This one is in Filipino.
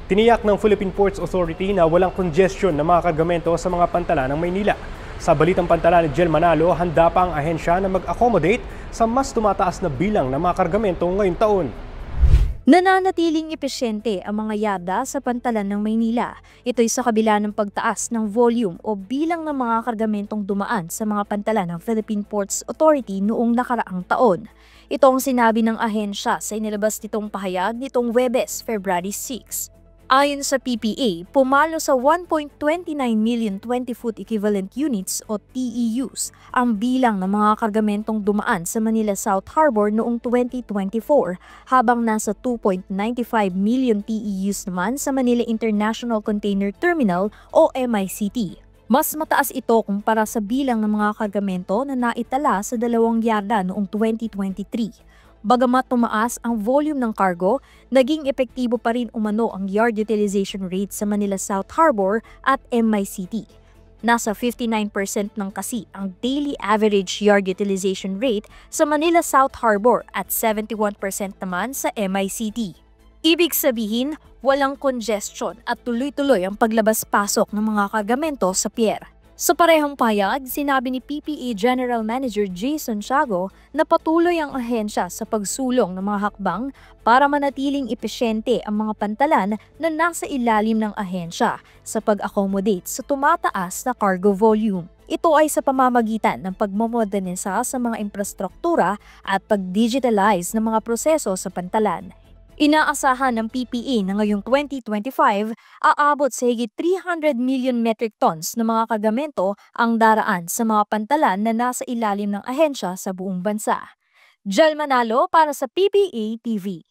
Tiniyak ng Philippine Ports Authority na walang congestion ng mga kargamento sa mga pantala ng Maynila. Sa balitang pantala ni Jel Manalo, handa pa ang ahensya na mag-accommodate sa mas tumataas na bilang ng mga kargamento ngayong taon. Nananatiling epesyente ang mga yada sa pantalan ng Maynila. Ito'y sa kabila ng pagtaas ng volume o bilang ng mga kargamentong dumaan sa mga pantalan ng Philippine Ports Authority noong nakaraang taon. Ito ang sinabi ng ahensya sa inilabas nitong pahayag nitong Huwebes, February 6. Ayon sa PPA, pumalo sa 1.29 million 20-foot equivalent units o TEUs ang bilang ng mga kargamentong dumaan sa Manila South Harbor noong 2024 habang nasa 2.95 million TEUs naman sa Manila International Container Terminal o MICT. Mas mataas ito kumpara sa bilang ng mga kargamento na naitala sa 2 yarda noong 2023. Bagamat tumaas ang volume ng cargo, naging epektibo pa rin umano ang yard utilization rate sa Manila South Harbor at MICT. Nasa 59% ng kasi ang daily average yard utilization rate sa Manila South Harbor at 71% naman sa MICT. Ibig sabihin, walang congestion at tuloy-tuloy ang paglabas-pasok ng mga kargamento sa pier. Sa parehong payag, sinabi ni PPA General Manager Jason Tiago na patuloy ang ahensya sa pagsulong ng mga hakbang para manatiling epesyente ang mga pantalan na nasa ilalim ng ahensya sa pag-accommodate sa tumataas na cargo volume. Ito ay sa pamamagitan ng pagmomodernisa sa mga infrastruktura at pag-digitalize ng mga proseso sa pantalan. Inaasahan ng PPA na ngayong 2025, aabot sa higit 300 million metric tons na mga kargamento ang daraan sa mga pantalan na nasa ilalim ng ahensya sa buong bansa. Jel Manalo para sa PPA TV.